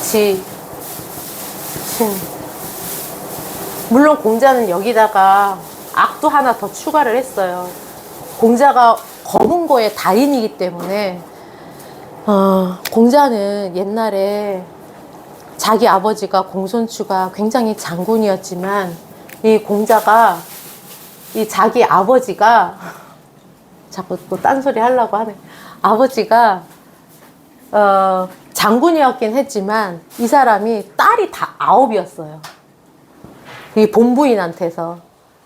지, 신. 물론 공자는 여기다가 악도 하나 더 추가를 했어요. 공자가 검은고의 달인이기 때문에 공자는 옛날에 자기 아버지가 공손추가 굉장히 장군이었지만 이 공자가 이 자기 아버지가 자꾸 또 딴소리 하려고 하네. 아버지가 장군이었긴 했지만 이 사람이 딸이 다 9이었어요. 이 본부인한테서.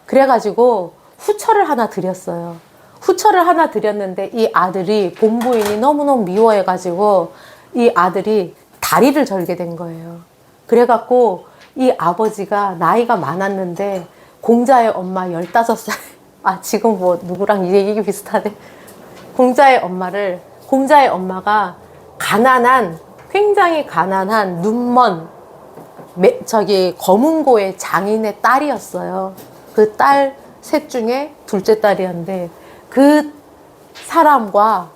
그래가지고 후처를 하나 드렸어요. 후처를 하나 드렸는데 이 아들이 본부인이 너무너무 미워해가지고 이 아들이 다리를 절게 된 거예요. 그래갖고 이 아버지가 나이가 많았는데 공자의 엄마 15살 지금 뭐 누구랑 이 얘기 비슷하네. 공자의 엄마가 굉장히 가난한 눈먼 검은고의 장인의 딸이었어요. 그 딸 셋 중에 둘째 딸이었는데 그 사람과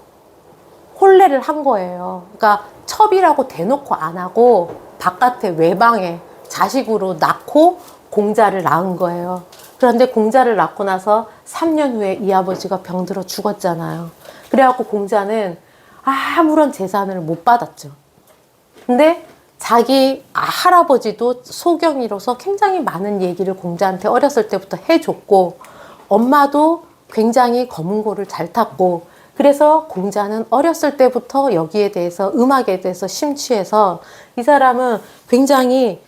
혼례를 한 거예요. 그러니까 첩이라고 대놓고 안 하고 바깥에 외방에 자식으로 낳고 공자를 낳은 거예요. 그런데 공자를 낳고 나서 3년 후에 이 아버지가 병들어 죽었잖아요. 그래갖고 공자는 아무런 재산을 못 받았죠. 근데 자기 할아버지도 소경이로서 굉장히 많은 얘기를 공자한테 어렸을 때부터 해줬고 엄마도 굉장히 검은고를 잘 탔고 그래서 공자는 어렸을 때부터 여기에 대해서 음악에 대해서 심취해서 이 사람은 굉장히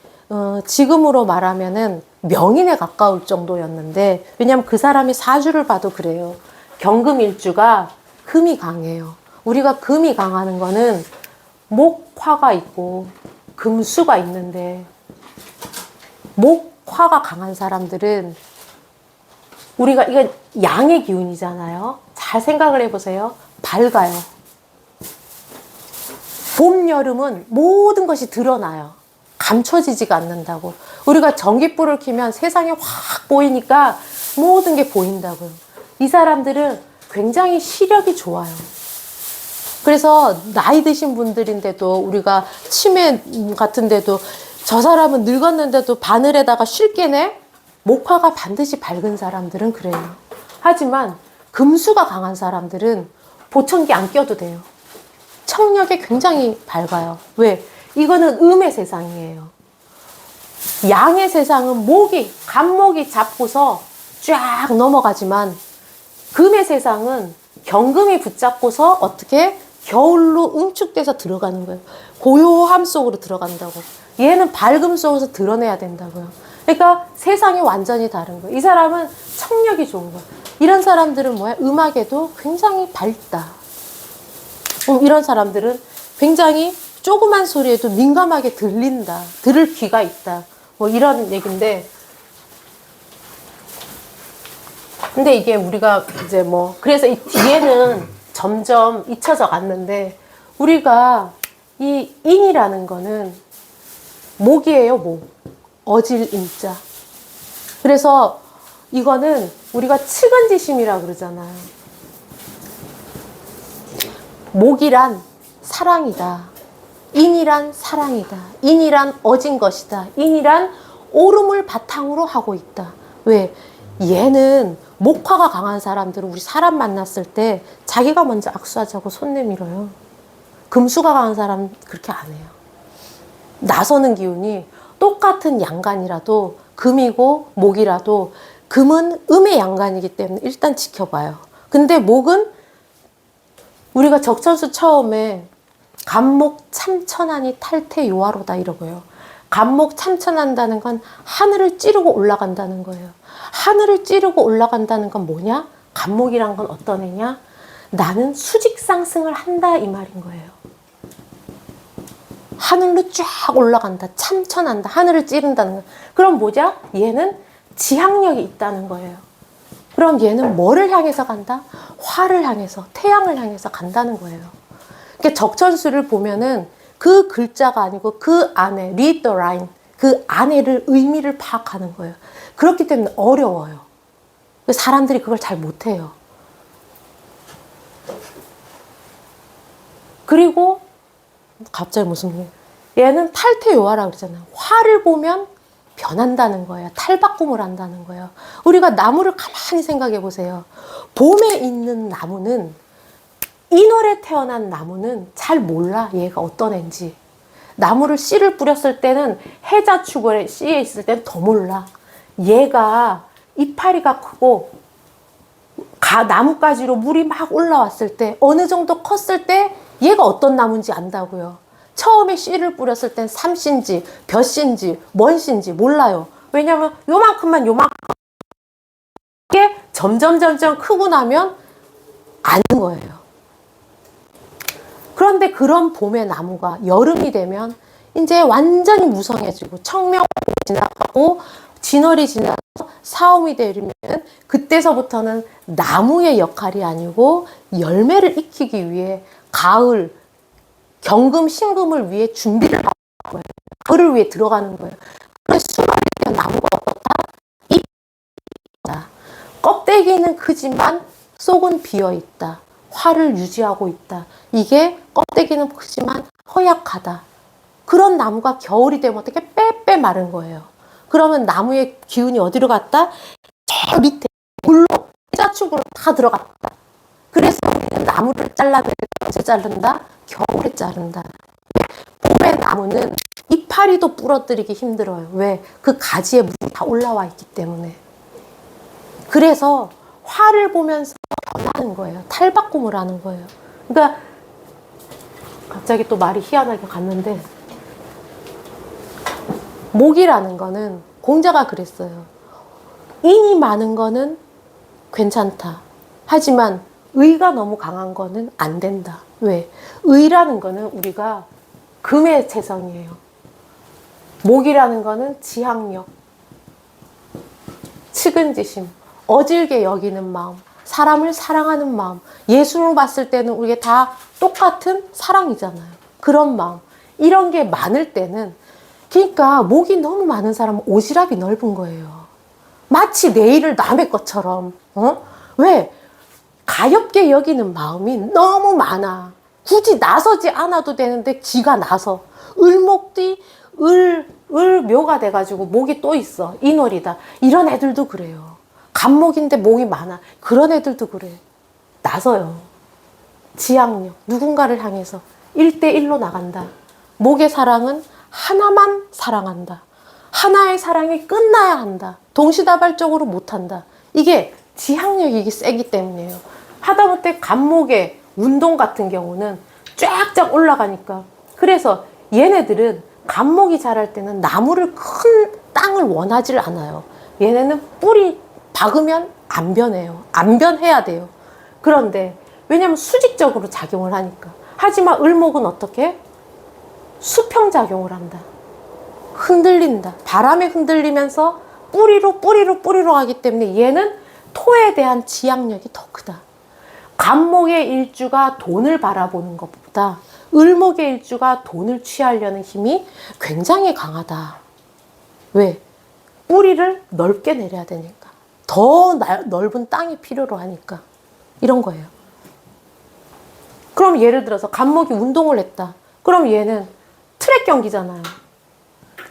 지금으로 말하면은 명인에 가까울 정도였는데 왜냐면 그 사람이 사주를 봐도 그래요. 경금일주가 금이 강해요. 우리가 금이 강하는 거는 목화가 있고 금수가 있는데 목화가 강한 사람들은 우리가 이건 양의 기운이잖아요. 잘 생각을 해보세요. 밝아요. 봄, 여름은 모든 것이 드러나요. 감춰지지가 않는다고. 우리가 전기불을 켜면 세상이 확 보이니까 모든 게 보인다고요. 이 사람들은 굉장히 시력이 좋아요. 그래서 나이 드신 분들인데도 우리가 치매 같은데도 저 사람은 늙었는데도 바늘에다가 쉴게네? 목화가 반드시 밝은 사람들은 그래요. 하지만 금수가 강한 사람들은 보청기 안 껴도 돼요. 청력이 굉장히 밝아요. 왜? 이거는 음의 세상이에요. 양의 세상은 간목이 잡고서 쫙 넘어가지만 금의 세상은 경금이 붙잡고서 어떻게 겨울로 응축돼서 들어가는 거예요. 고요함 속으로 들어간다고. 얘는 밝음 속에서 드러내야 된다고요. 그러니까 세상이 완전히 다른 거예요. 이 사람은 청력이 좋은 거예요. 이런 사람들은 뭐야? 음악에도 굉장히 밝다. 이런 사람들은 굉장히 조그만 소리에도 민감하게 들린다. 들을 귀가 있다. 뭐 이런 얘기인데 근데 이게 우리가 이제 그래서 이 뒤에는 점점 잊혀져 갔는데 우리가 이 인이라는 거는 목이에요, 목. 어질 인자. 그래서 이거는 우리가 측은지심이라고 그러잖아요. 목이란 사랑이다. 인이란 사랑이다. 인이란 어진 것이다. 인이란 오름을 바탕으로 하고 있다. 왜? 얘는 목화가 강한 사람들은 우리 사람 만났을 때 자기가 먼저 악수하자고 손 내밀어요. 금수가 강한 사람은 그렇게 안 해요. 나서는 기운이 똑같은 양간이라도 금이고 목이라도 금은 음의 양간이기 때문에 일단 지켜봐요. 근데 목은 우리가 적천수 처음에 간목 참천하니 탈퇴 요하로다 이러고요. 간목 참천한다는 건 하늘을 찌르고 올라간다는 거예요. 하늘을 찌르고 올라간다는 건 뭐냐? 간목이란 건 어떤 애냐? 나는 수직 상승을 한다 이 말인 거예요. 하늘로 쫙 올라간다. 참천한다. 하늘을 찌른다는 거예요. 그럼 뭐죠? 얘는 지향력이 있다는 거예요. 그럼 얘는 뭐를 향해서 간다? 화를 향해서, 태양을 향해서 간다는 거예요. 그러니까 적천수를 보면은 그 글자가 아니고 그 안에 read the line, 그 안에를 의미를 파악하는 거예요. 그렇기 때문에 어려워요. 사람들이 그걸 잘 못해요. 그리고 갑자기 무슨 얘는 탈퇴요하라고 그러잖아요. 화를 보면 변한다는 거예요. 탈바꿈을 한다는 거예요. 우리가 나무를 가만히 생각해 보세요. 봄에 있는 나무는, 1월에 태어난 나무는 잘 몰라. 얘가 어떤 애인지. 나무를 씨를 뿌렸을 때는, 해자축에 씨에 있을 때는 더 몰라. 얘가 이파리가 크고 나뭇가지로 물이 막 올라왔을 때, 어느 정도 컸을 때 얘가 어떤 나무인지 안다고요. 처음에 씨를 뿌렸을 땐 삼씨인지 벼씨인지 뭔 씨인지 몰라요. 왜냐면 요만큼만 이게 점점 크고 나면 아는 거예요. 그런데 그런 봄의 나무가 여름이 되면 이제 완전히 무성해지고 청명이 지나가고 진월이 지나서 사움이 되면, 그때서부터는 나무의 역할이 아니고 열매를 익히기 위해 가을, 경금, 신금을 위해 준비를 하는 거예요. 가을을 위해 들어가는 거예요. 그래서 수말이 되면 나무가 어떻다? 잎이다. 껍데기는 크지만 속은 비어있다. 화를 유지하고 있다. 이게 껍데기는 크지만 허약하다. 그런 나무가 겨울이 되면 어떻게 빼빼 마른 거예요. 그러면 나무의 기운이 어디로 갔다? 저 밑에 물로, 해자축으로 다 들어갔다. 그래서 우리는 나무를 잘라낼 때 언제 자른다? 겨울에 자른다. 봄의 나무는 이파리도 부러뜨리기 힘들어요. 왜? 그 가지에 물이 다 올라와 있기 때문에. 그래서 화를 보면서 변하는 거예요. 탈바꿈을 하는 거예요. 그러니까 갑자기 또 말이 희한하게 갔는데, 목이라는 거는, 공자가 그랬어요. 인이 많은 거는 괜찮다. 하지만 의가 너무 강한 거는 안 된다. 왜? 의라는 거는 우리가 금의 재성이에요. 목이라는 거는 지향력, 측은지심, 어질게 여기는 마음, 사람을 사랑하는 마음. 예수로 봤을 때는 우리가 다 똑같은 사랑이잖아요. 그런 마음. 이런 게 많을 때는, 그러니까 목이 너무 많은 사람은 오지랖이 넓은 거예요. 마치 내 일을 남의 것처럼. 왜? 가엾게 여기는 마음이 너무 많아. 굳이 나서지 않아도 되는데 지가 나서. 을목뒤 을묘가 돼가지고 목이 또 있어. 인월이다. 이런 애들도 그래요. 간목인데 목이 많아. 그런 애들도 그래. 나서요. 지향력. 누군가를 향해서 1대1로 나간다. 목의 사랑은 하나만 사랑한다. 하나의 사랑이 끝나야 한다. 동시다발적으로 못한다. 이게 지향력이 세기 때문이에요. 하다못해 간목의 운동 같은 경우는 쫙쫙 올라가니까. 그래서 얘네들은 간목이 자랄 때는 나무를 큰 땅을 원하지를 않아요. 얘네는 뿌리 박으면 안 변해요. 안 변해야 돼요. 그런데 왜냐면 수직적으로 작용을 하니까. 하지만 을목은 어떻게? 수평작용을 한다. 흔들린다. 바람에 흔들리면서 뿌리로 가기 때문에 얘는 토에 대한 지향력이 더 크다. 간목의 일주가 돈을 바라보는 것보다 을목의 일주가 돈을 취하려는 힘이 굉장히 강하다. 왜? 뿌리를 넓게 내려야 되니까. 더 넓은 땅이 필요로 하니까. 이런 거예요. 그럼 예를 들어서 간목이 운동을 했다. 그럼 얘는 트랙 경기잖아요.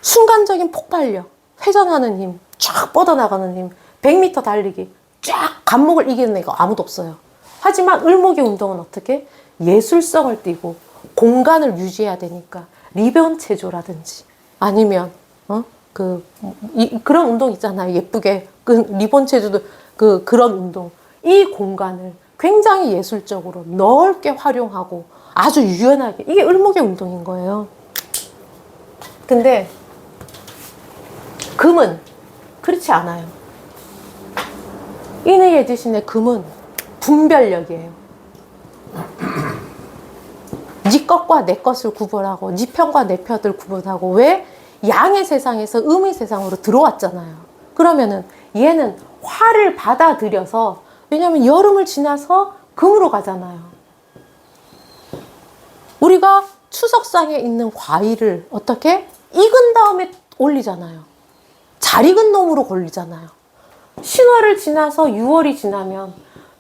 순간적인 폭발력, 회전하는 힘, 쫙 뻗어나가는 힘, 100m 달리기, 쫙 간목을 이기는 애가 아무도 없어요. 하지만 을목의 운동은 어떻게? 예술성을 띠고 공간을 유지해야 되니까 리본 체조라든지 아니면 그런 운동 있잖아요. 예쁘게 그 리본 체조도 그런 운동. 이 공간을 굉장히 예술적으로 넓게 활용하고 아주 유연하게, 이게 을목의 운동인 거예요. 근데 금은 그렇지 않아요. 인의 대신에 금은 분별력이에요. 네 것과 내 것을 구분하고 네 편과 내 편을 구분하고. 왜? 양의 세상에서 음의 세상으로 들어왔잖아요. 그러면은 얘는 화를 받아들여서, 왜냐면 여름을 지나서 금으로 가잖아요. 우리가 추석상에 있는 과일을 어떻게? 익은 다음에 올리잖아요. 잘 익은 놈으로 걸리잖아요. 신월을 지나서 6월이 지나면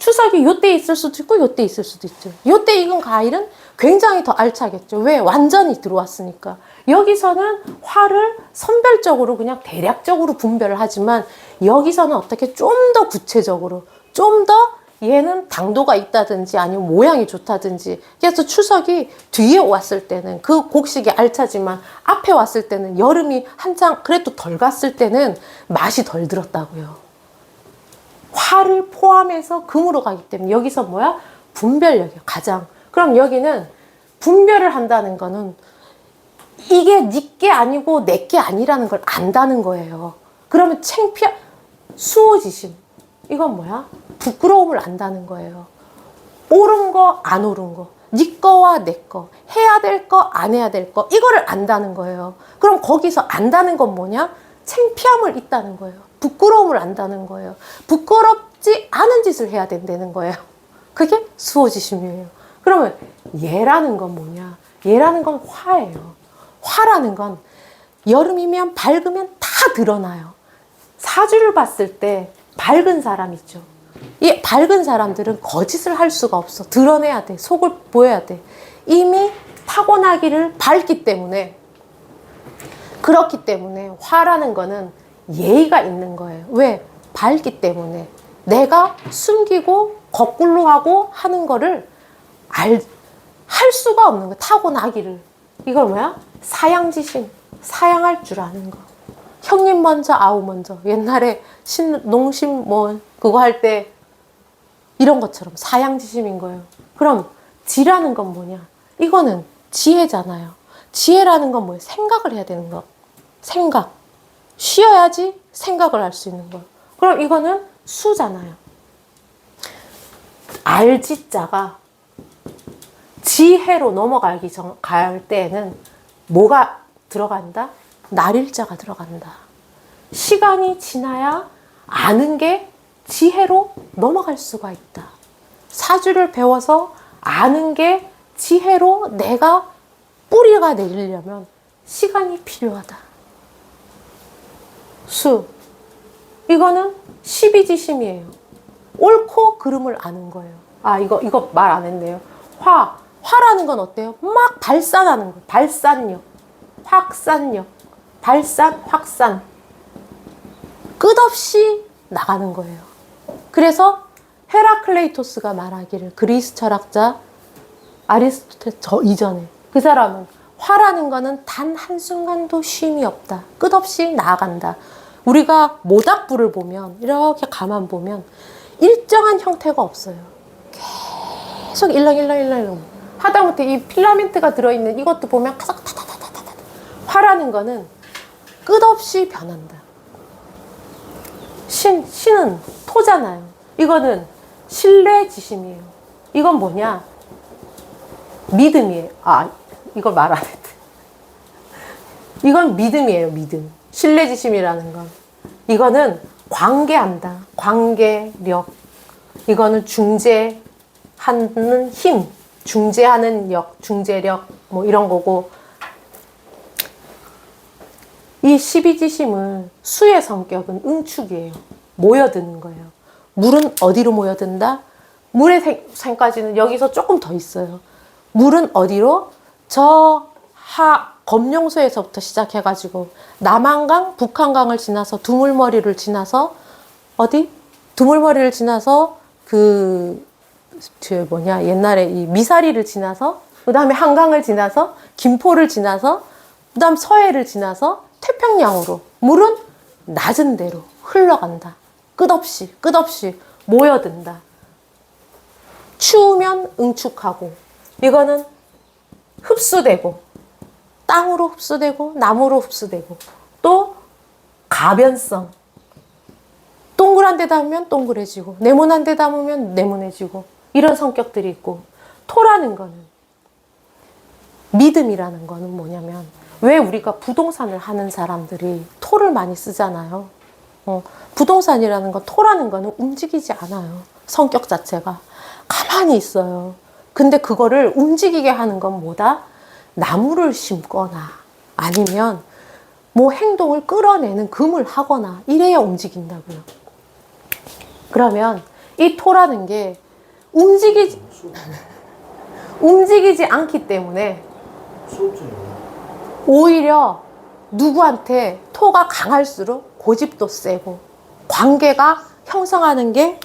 추석이 요때 있을 수도 있고 요때 있을 수도 있죠. 요때 익은 과일은 굉장히 더 알차겠죠. 왜? 완전히 들어왔으니까. 여기서는 화를 선별적으로 그냥 대략적으로 분별을 하지만 여기서는 어떻게 좀 더 구체적으로 좀 더 얘는 당도가 있다든지 아니면 모양이 좋다든지. 그래서 추석이 뒤에 왔을 때는 그 곡식이 알차지만 앞에 왔을 때는 여름이 한창 그래도 덜 갔을 때는 맛이 덜 들었다고요. 화를 포함해서 금으로 가기 때문에 여기서 뭐야? 분별력이야, 가장. 그럼 여기는 분별을 한다는 거는 이게 네 게 아니고 내 게 아니라는 걸 안다는 거예요. 그러면 수호지심. 이건 뭐야? 부끄러움을 안다는 거예요. 옳은 거, 안 옳은 거. 네 거와 내 거. 해야 될 거, 안 해야 될 거. 이거를 안다는 거예요. 그럼 거기서 안다는 건 뭐냐? 창피함을 있다는 거예요. 부끄러움을 안다는 거예요. 부끄럽지 않은 짓을 해야 된다는 거예요. 그게 수호지심이에요. 그러면 얘라는 건 뭐냐? 얘라는 건 화예요. 화라는 건 여름이면 밝으면 다 드러나요. 사주를 봤을 때 밝은 사람 있죠. 이 밝은 사람들은 거짓을 할 수가 없어. 드러내야 돼. 속을 보여야 돼. 이미 타고나기를 밝기 때문에, 그렇기 때문에 화라는 거는 예의가 있는 거예요. 왜? 밝기 때문에. 내가 숨기고 거꾸로 하고 하는 거를 할 수가 없는 거야. 타고나기를. 이걸 뭐야? 사양지심. 사양할 줄 아는 거. 형님 먼저 아우 먼저. 옛날에 농심 그거 할 때 이런 것처럼 사양지심인 거예요. 그럼 지라는 건 뭐냐? 이거는 지혜잖아요. 지혜라는 건 뭐예요? 생각을 해야 되는 거. 생각. 쉬어야지 생각을 할 수 있는 거. 그럼 이거는 수잖아요. 알지자가 지혜로 갈 때에는 뭐가 들어간다? 날일자가 들어간다. 시간이 지나야 아는 게 지혜로 넘어갈 수가 있다. 사주를 배워서 아는 게 지혜로 내가 뿌리가 내리려면 시간이 필요하다. 수. 이거는 십이지심이에요. 옳고 그름을 아는 거예요. 아, 이거 말 안 했네요. 화라는 건 어때요? 막 발산하는 거예요. 발산력. 확산력. 발산, 확산. 끝없이 나가는 거예요. 그래서 헤라클레이토스가 말하기를, 그리스 철학자 아리스토텔 이전에, 그 사람은 화라는 거는 단 한순간도 쉼이 없다. 끝없이 나아간다. 우리가 모닥불을 보면, 이렇게 가만 보면 일정한 형태가 없어요. 계속 일렁일렁 하다못해 이 필라멘트가 들어있는 이것도 보면 타닥타닥타닥타닥. 화라는 거는 끝없이 변한다. 신은 토잖아요. 이거는 신뢰지심이에요. 이건 뭐냐? 믿음이에요. 아, 이걸 말 안 했대. 이건 믿음이에요, 믿음. 신뢰지심이라는 건. 이거는 관계한다. 관계력. 이거는 중재하는 힘. 중재하는 력, 중재력, 뭐 이런 거고. 이 십이지심은 수의 성격은 응축이에요. 모여드는 거예요. 물은 어디로 모여든다? 물의 생까지는 여기서 조금 더 있어요. 물은 어디로? 검룡소에서부터 시작해가지고 남한강, 북한강을 지나서 두물머리를 지나서 어디? 두물머리를 지나서 옛날에 이 미사리를 지나서 그 다음에 한강을 지나서 김포를 지나서 그 다음 서해를 지나서 태평양으로 물은 낮은 데로 흘러간다. 끝없이 모여든다. 추우면 응축하고, 이거는 흡수되고, 땅으로 흡수되고 나무로 흡수되고, 또 가변성. 동그란 데 담으면 동그래지고 네모난 데 담으면 네모내지고, 이런 성격들이 있고, 토라는 거는, 믿음이라는 거는 뭐냐면, 왜 우리가 부동산을 하는 사람들이 토를 많이 쓰잖아요. 부동산이라는 건, 토라는 거는 움직이지 않아요. 성격 자체가 가만히 있어요. 근데 그거를 움직이게 하는 건 뭐다? 나무를 심거나 아니면 뭐 행동을 끌어내는 금을 하거나 이래야 움직인다고요. 그러면 이 토라는 게 움직이지 않기 때문에 오히려 누구한테 토가 강할수록 고집도 세고 관계가 형성하는 게